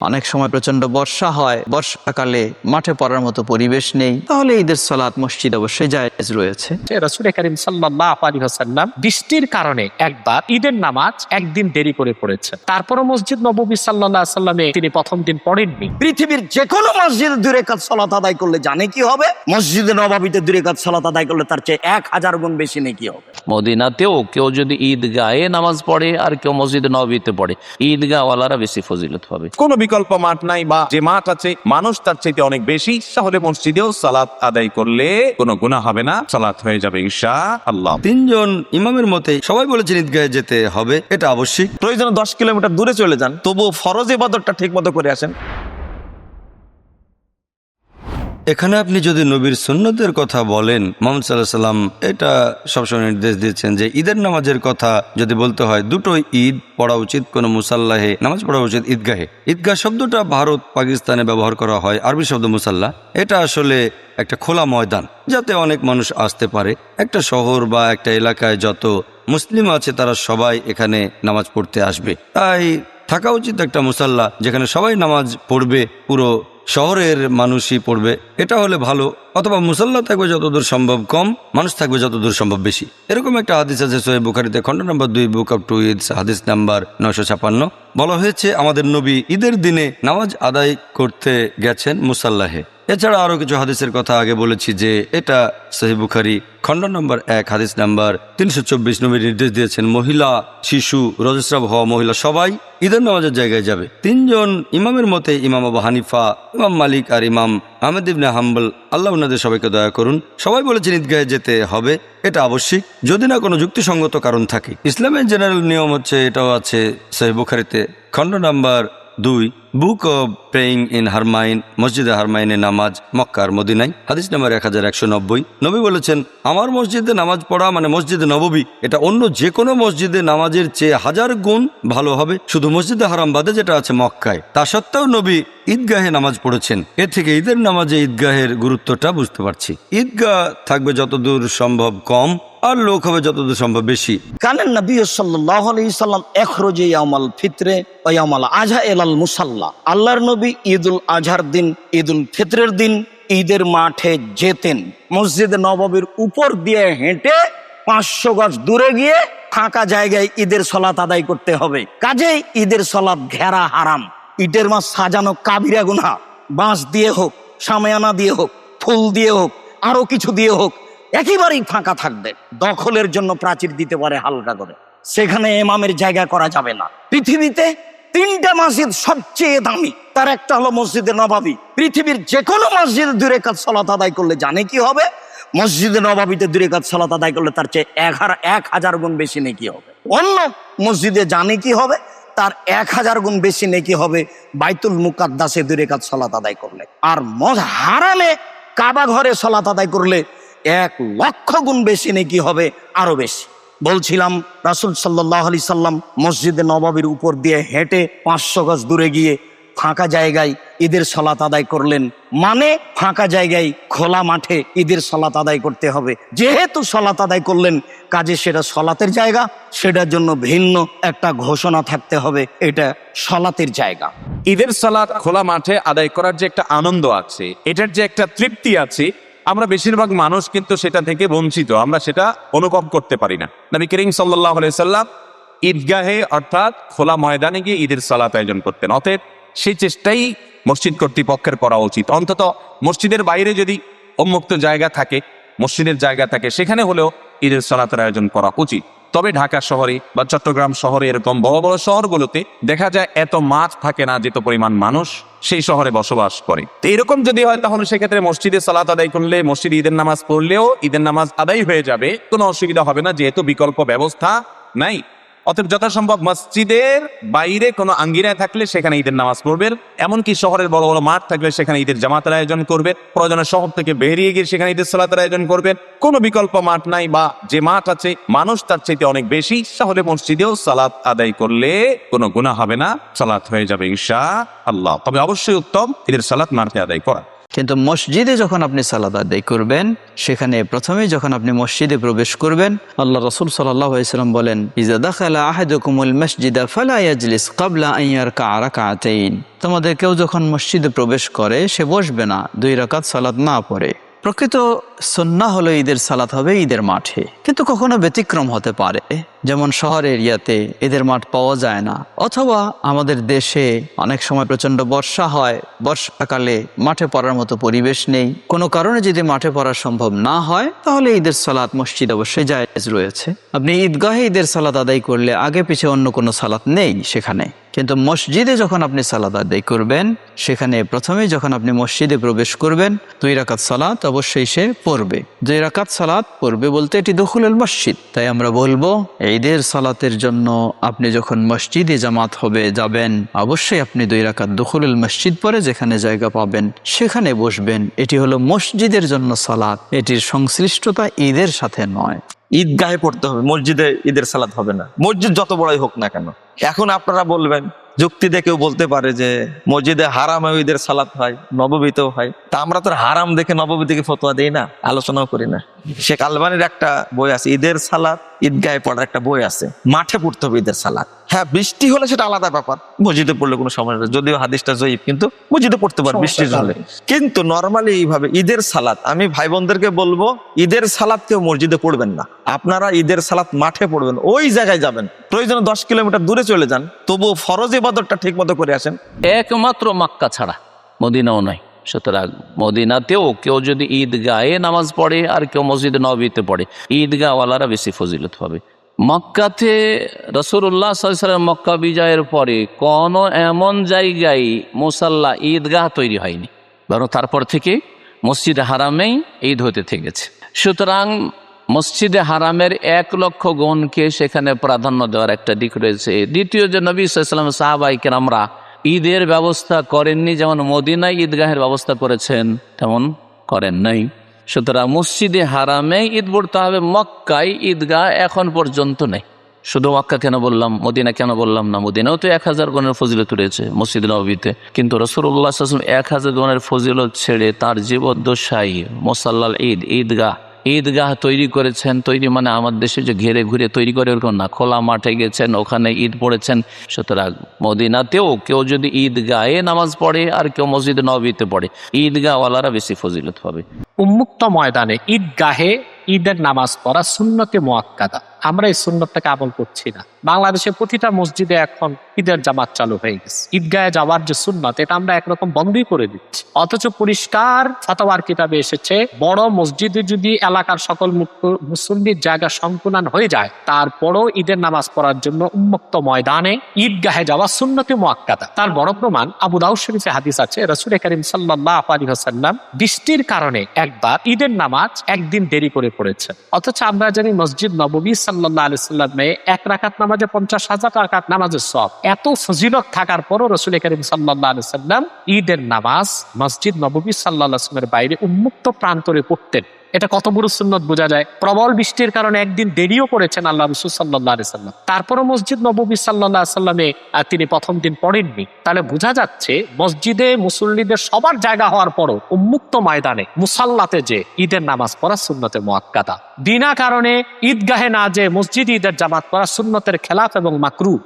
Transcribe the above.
অনেক সময় প্রচন্ড বর্ষা হয়, বর্ষাকালে মাঠে পড়ার মতো পরিবেশ নেই, তাহলে ঈদের সালাত মসজিদ অবশ্যই জায়েজ রয়েছে। রাসূল করিম সাল্লাল্লাহু আলাইহি ওয়াসাল্লাম বৃষ্টির কারণে একবার ঈদের নামাজ একদিন দেরি করে পড়েছেন, তারপরও মসজিদ নববী সাল্লাল্লাহু আলাইহি ওয়াসাল্লামে তিনি প্রথম দিন পড়েননি। পৃথিবীর যে কোনো মসজিদে 2 রাকাত সালাত আদায় করলে জানে কি হবে? মসজিদে নববীতে 2 রাকাত সালাত আদায় করলে তার চেয়ে 1000 গুণ বেশি নেকি হবে। মদিনাতেও কেউ যদি ঈদগাহে নামাজ পড়ে আর কেউ মসজিদে নববীতে পড়ে, ঈদগাহওয়ালারা বেশি ফজিলত পাবে। কোনো বিকল্প মাঠ নাই বা যে মাঠ আছে মানুষ তার চাইতে অনেক বেশি, তাহলে মসজিদেও সালাত আদায় করলে কোনো গুনাহ হবে না, সালাত হয়ে যাবে ইনশাআল্লাহ। 3 জন ইমামের মতে সবাই বলেছেন ঈদগাহে যেতে হবে, এটা আবশ্যিক। প্রয়োজনে 10 কিলোমিটার দূরে চলে যান, তবুও ফরজ ইবাদতটা ঠিক মতো করে আসেন। এখানে আপনি যদি নবীর সুন্নতের কথা বলেন, মুহাম্মদ সাল্লাল্লাহু আলাইহি সাল্লাম এটা সবসময় নির্দেশ দিয়েছেন যে ঈদের নামাজের কথা যদি বলতে হয়, দুটোই ঈদ পড়া উচিত, কোনো মুসাল্লাহে নামাজ পড়া উচিত ঈদগাহে। ঈদগাহ শব্দটা ভারত পাকিস্তানে ব্যবহার করা হয়, আরবি শব্দ মুসাল্লা। এটা আসলে একটা খোলা ময়দান, যাতে অনেক মানুষ আসতে পারে। একটা শহর বা একটা এলাকায় যত মুসলিম আছে তারা সবাই এখানে নামাজ পড়তে আসবে, তাই থাকা উচিত একটা মুসাল্লা যেখানে সবাই নামাজ পড়বে, পুরো শহরের মানুষই পড়বে। এটা হলে ভালো। অথবা মুসাল্লা থাকবে যতদূর সম্ভব কম, মানুষ থাকবে যতদূর সম্ভব বেশি। এরকম একটা হাদিস আছে সহিহ বুখারীতে, খণ্ড নম্বর 2, বুক অফ টু ঈদস, হাদিস নাম্বার 956। বলা হয়েছে আমাদের নবী ঈদের দিনে নামাজ আদায় করতে গেছেন মুসাল্লাহে। এছাড়া আরো কিছু হাদিসের কথা আগে বলেছি যে এটা সহিহ বুখারী খণ্ড নম্বর 1, হাদিস নাম্বার 324। নবী নির্দেশ দিয়েছেন মহিলা, শিশু, রজস্রাব হওয়া মহিলা সবাই ঈদের নামাজের জায়গায় যাবে। 3 জন ইমামের মতে ইমাম আবু হানিফা, ইমাম মালিক আর ইমাম আহমেদ ইবনে হাম্বল, আল্লাহ ওনাদের সবাইকে দয়া করুন, সবাই বলেছেন ঈদগাহে যেতে হবে, এটা আবশ্যিক যদি না কোনো যুক্তিসঙ্গত কারণ থাকে। ইসলামের জেনারেল নিয়ম হচ্ছে, এটাও আছে সহিহ বুখারীতে খণ্ড number 2, book of praying in Haramain, মসজিদে হারমাইনে নামাজ মক্কা আর মদিনায়, হাদিস নাম্বার 1190। নবী বলেছেন আমার মসজিদে নামাজ পড়া মানে মসজিদে নববী, এটা অন্য যে কোনো মসজিদে নামাজের চেয়ে 1000 গুণ ভালো হবে, শুধু মসজিদে হারাম বাদে যেটা আছে মক্কায়। তা সত্ত্বেও নবী ঈদগাহে নামাজ পড়েছেন। এ থেকে ঈদের নামাজে ঈদগাহের গুরুত্বটা বুঝতে পারছি। ঈদগাহ থাকবে যতদূর সম্ভব কম, আর লোক হবে যতদূর সম্ভব বেশি। কানের নবী সাল্লাল্লাহু আলাইহি সাল্লাম ইখরুজি ইয়াউমাল ফিতরে ওয়া ইয়াউমাল আজহা ইলাল মুসাল্লা। আল্লাহর নবী ঈদুল আজহার দিন, ঈদুল ফিতরের দিন ঈদের মাঠে যেতেন। মসজিদে নববীর উপর দিয়ে হেঁটে 500 গজ দূরে গিয়ে ফাঁকা জায়গায় ঈদের সালাত আদায় করতে হবে। কাজেই ঈদের সালাত ঘেরা হারাম। ঈদের মাঠ সাজানো কাবিরা গুনাহ। বাঁশ দিয়ে হোক, শামিয়ানা দিয়ে হোক, ফুল দিয়ে হোক, আরো কিছু দিয়ে হোক, একেবারেই ফাঁকা থাকবে। দখলের জন্য প্রাচীর দিতে পারে হালকা করে, সেখানে ইমামের জায়গা করা যাবে না। পৃথিবীতে 3টা মসজিদ সবচেয়ে দামি, তার একটা হলো মসজিদে নববী। পৃথিবীর যে কোনো মসজিদে 2 রাকাত সালাত আদায় করলে জানে কি হবে? মসজিদে নববীতে 2 রাকাত সালাত আদায় করলে তার চেয়ে 1000 গুণ বেশি নেকি হবে। অন্য মসজিদে জানে কি হবে? তার 1000 গুণ বেশি নেকি হবে বাইতুল মুকাদ্দাসে 2 রাকাত সালাত আদায় করলে। আর হারামে কাবা ঘরে সালাত আদায় করলে 1,00,000 গুণ বেশি নেকি হবে, আরো বেশি। বলছিলাম রাসূল সাল্লাল্লাহু আলাইহি সাল্লাম মসজিদে নববীর উপর দিয়ে হেঁটে 500 গজ দূরে গিয়ে ফাঁকা জায়গায় ঈদের সালাত আদায় করলেন। মানে ফাঁকা জায়গায় খোলা মাঠে ঈদের সালাত আদায় করতে হবে। যেহেতু সালাত আদায় করলেন, কাজে সেটা সালাতের জায়গা, সেটার জন্য ভিন্ন একটা ঘোষণা থাকতে হবে, এটা সালাতের জায়গা। ঈদের সালাত খোলা মাঠে আদায় করার যে একটা আনন্দ আছে, এটার যে একটা তৃপ্তি আছে, আমরা বেশিরভাগ মানুষ কিন্তু সেটা থেকে বঞ্চিত, আমরা সেটা অনুভব করতে পারি না। নবী করিম সাল্লাল্লাহু আলাইহি সাল্লাম ঈদগাহে অর্থাৎ খোলা ময়দানে গিয়ে ঈদের সালাত আয়োজন করতেন। অতএব সেই চেষ্টাই মসজিদ কর্তৃপক্ষের করা উচিত। অন্তত মসজিদের বাইরে যদি উন্মুক্ত জায়গা থাকে, মসজিদের জায়গা থাকে, সেখানে হলেও ঈদের সালাতের আয়োজন করা উচিত। তবে ঢাকা শহরে বা চট্টগ্রাম শহরে এরকম বড় বড় শহরগুলোতে দেখা যায় এত মাঠ থাকে না যেত পরিমাণ মানুষ সেই শহরে বসবাস করে। তো এরকম যদি হয় তাহলে সেক্ষেত্রে মসজিদে সালাত আদায় করলে, মসজিদে ঈদের নামাজ পড়লেও ঈদের নামাজ আদায় হয়ে যাবে, কোনো অসুবিধা হবে না, যেহেতু বিকল্প ব্যবস্থা নাই। অতএব যথাসম্ভব মসজিদের বাইরে কোনো আঙ্গিনায় থাকলে সেখানে ঈদের নামাজ পড়বেন। এমনকি শহরের বড় বড় মাঠ থাকলে সেখানে ঈদের জামাতের আয়োজন করবেন। প্রয়োজনে শহর থেকে বেরিয়ে গিয়ে সেখানে ঈদের সালাতের আয়োজন করবেন। কোনো বিকল্প মাঠ নাই বা যে মাঠ আছে মানুষ তার চাইতে অনেক বেশি, তাহলে মসজিদেও সালাত আদায় করলে কোনো গুনাহ হবে না, সালাত হয়ে যাবে ইনশাআল্লাহ। তবে অবশ্যই উত্তম ঈদের সালাত মাঠে আদায় করা। কিন্তু মসজিদে যখন আপনি সালাত আদায় করবেন, সেখানে প্রথমেই যখন আপনি মসজিদে প্রবেশ করবেন, আল্লাহ রাসূল সাল্লাল্লাহু আলাইহি ওয়াসাল্লাম বলেন, ইযা দাখালা আহাদুকুমুল মাসজিদা ফালা ইয়াজলিস ক্বাবলা আন ইয়ারকা রাকাতাইন। তোমাদের কেউ যখন মসজিদে প্রবেশ করে সে বসবে না 2 রাকাত সালাত না পড়ে। প্রকৃত সুন্নাহ হলো ঈদের সালাত হবে ঈদের মাঠে, কিন্তু কখনো ব্যতিক্রম হতে পারে, যেমন শহর এরিয়াতে ঈদের মাঠ পাওয়া যায় না, অথবা আমাদের দেশে অনেক সময় প্রচন্ড বর্ষা হয়, বর্ষাকালে মাঠে পড়ার মতো পরিবেশ নেই। কোনো কারণে যদি মাঠে পড়া সম্ভব না হয়, তাহলে ঈদের সালাত মসজিদ অবশ্যই জায়েজ রয়েছে। আপনি ঈদগাহে ঈদের সালাত আদায় করলে আগে পিছে অন্য কোনো সালাত নেই সেখানে, কিন্তু মসজিদে যখন আপনি সালাত আদায় করবেন, সেখানে প্রথমেই যখন আপনি মসজিদে প্রবেশ করবেন 2 রাকাত সালাত অবশ্যই সে পড়বে। 2 রাকাত সালাত পড়বে বলতে এটি দুখুলুল মসজিদ। তাই আমরা বলবো ঈদের সালাতের জন্য আপনি যখন মসজিদে জামাত হবে যাবেন, অবশ্যই আপনি 2 রাকাত দুখুলুল মসজিদ পরে যেখানে জায়গা পাবেন সেখানে বসবেন। এটি হলো মসজিদের জন্য সালাত, এটির সংশ্লিষ্টতা ঈদের সাথে নয়। ঈদগাহে পড়তে হবে, মসজিদে ঈদের সালাত হবে না, মসজিদ যত বড়ই হোক না কেন। এখন আপনারা বলবেন, যুক্তি দিয়ে কেউ বলতে পারে যে মসজিদে হারামে ঈদের সালাত হয়, নববীতেও হয়। তা আমরা তো হারাম দেখে নববী থেকে ফতোয়া দেই না, আলোচনাও করি না। শেখ আলবানির একটা বই আছে, ঈদের সালাত ঈদগাহে পড়ার একটা বই আছে। মাঠে পড়তে হবে ঈদের সালাত। হ্যাঁ, বৃষ্টি হলে সেটা আলাদা ব্যাপার, মসজিদে পড়লে কোনো সমস্যা নেই, যদিও হাদিসটা জয়ীফ, কিন্তু মসজিদে পড়তে পারে বৃষ্টি হলে। কিন্তু নর্মালি এইভাবে ঈদের সালাত, আমি ভাই বোনদেরকে বলবো ঈদের সালাত কেউ মসজিদে পড়বেন না, আপনারা ঈদের সালাত মাঠে পড়বেন, ওই জায়গায় যাবেন, প্রয়োজনে 10 কিলোমিটার দূরে চলে যান, তবুও ফরজ ইবাদতটা ঠিক মতো করে আসেন। একমাত্র মক্কা ছাড়া মদিনাও নয়। সুতরাং মদিনাতেও কেউ যদি ঈদগাহে নামাজ পড়ে আর কেউ মসজিদে নববীতে পড়ে, ঈদগাহওয়ালারা বেশি ফজিলত পাবে। মক্কাতে রাসূলুল্লাহ সাল্লাল্লাহু আলাইহি ওয়াসাল্লাম মক্কা বিজয়ের পরে কোনো এমন জায়গায় মুসাল্লা ঈদগাহ তৈরি হয়নি, বরং তারপর থেকে মসজিদে হারামেই ঈদ হতে থেকেছে। সুতরাং মসজিদে হারামের 1 লক্ষ গুণকে সেখানে প্রাধান্য দেওয়ার একটা দিক রয়েছে। দ্বিতীয় যে নবী সাল্লাল্লাহু আলাইহি ওয়াসাল্লাম সাহাবায়ে কেরামরা ঈদের ব্যবস্থা করেননি, যেমন মদিনায় ঈদগাহের ব্যবস্থা করেছেন তেমন করেন নাই। সুতরাং মসজিদে হারামে ঈদ পড়তে হবে, মক্কায় ঈদগাহ এখন পর্যন্ত নেই। শুধু মক্কা কেন বললাম, মদিনা কেন বললাম না? মদিনাও তো 1000 গুণের ফজিলত রয়েছে মসজিদ নববীতে, কিন্তু রাসূলুল্লাহ সাল্লাল্লাহু আলাইহি ওয়াসাল্লাম 1000 গুণের ফজিলত ছেড়ে তার জীবদ্দশায় মুসাল্লাল ঈদগাহ তৈরি করেছেন। তৈরি মানে আমার দেশে যে ঘেরে ঘুরে তৈরি করে ওরকম না, খোলা মাঠে গেছেন, ওখানে ঈদ পড়েছেন। সুতরাং মদিনাতেও কেউ যদি ঈদগাহে নামাজ পড়ে আর কেউ মসজিদে নববীতে পড়ে, ঈদগাহওয়ালারা বেশি ফজিলত পাবে। উন্মুক্ত ময়দানে ঈদগাহে ঈদের নামাজ পড়া সুন্নতে মুআক্কাদা, আমরা এই সুন্নতটাকে আমল করছি না। বাংলাদেশে প্রতিটা মসজিদে এখন ঈদের জামাত চালু হয়ে গেছে, ঈদগাহে যাওয়ার যে সুন্নত এটা আমরা একরকম বন্ধই করে দিচ্ছি। অথচ পরিষ্কার ফাতাওয়ার কিতাবে এসেছে, বড় মসজিদে যদি এলাকার সকল মুসল্লির জায়গা সংকুলান হয়ে যায়, তারপরও ঈদের নামাজ পড়ার জন্য উন্মুক্ত ময়দানে ঈদগাহে যাওয়া সুন্নতে মুআক্কাদা। তার বড় প্রমাণ আবু দাউদ শরীফে হাদিস আছে, রাসূল করিম সাল্লাল্লাহু আলাইহি ওয়াসাল্লাম বৃষ্টির কারণে একবার ঈদের নামাজ একদিন দেরি করে পড়েছেন। অথচ আমরা জানি মসজিদ নববী সাল্লাল্লাহু আলাইহি ওয়াসাল্লামে 1 রাকাত নামাজে 50,000 রাকাত নামাজের সওয়াব। এত ফজিলত থাকার পরও রাসূল করিম সাল্লাল্লাহু আলাইহি ওয়াসাল্লাম ঈদের নামাজ মসজিদ নববী সাল্লাল্লাহু আলাইহি ওয়াসাল্লামের বাইরে উন্মুক্ত প্রান্তরে পড়তেন। এটা কত বড় সুন্নত বোঝা যায়। প্রবল বৃষ্টির কারণে একদিন দেরিও করেছেন আল্লাহ রাসূল সাল্লাল্লাহু আলাইহি ওয়াসাল্লাম, তারপরও মসজিদ নববী সাল্লাল্লাহু আলাইহি ওয়াসাল্লামে তিনি প্রথম দিন পড়েননি। তাহলে বোঝা যাচ্ছে মসজিদে মুসল্লিদের সবার জায়গা হওয়ার পরও উন্মুক্ত ময়দানে মুসাল্লাতে যে ঈদের নামাজ পড়া সুন্নতে মুআক্কাদা। বিনা কারণে ঈদগাহে না যে মসজিদে ঈদের জামাত পড়া সুন্নতের খেলাফ এবং মাকরুহ।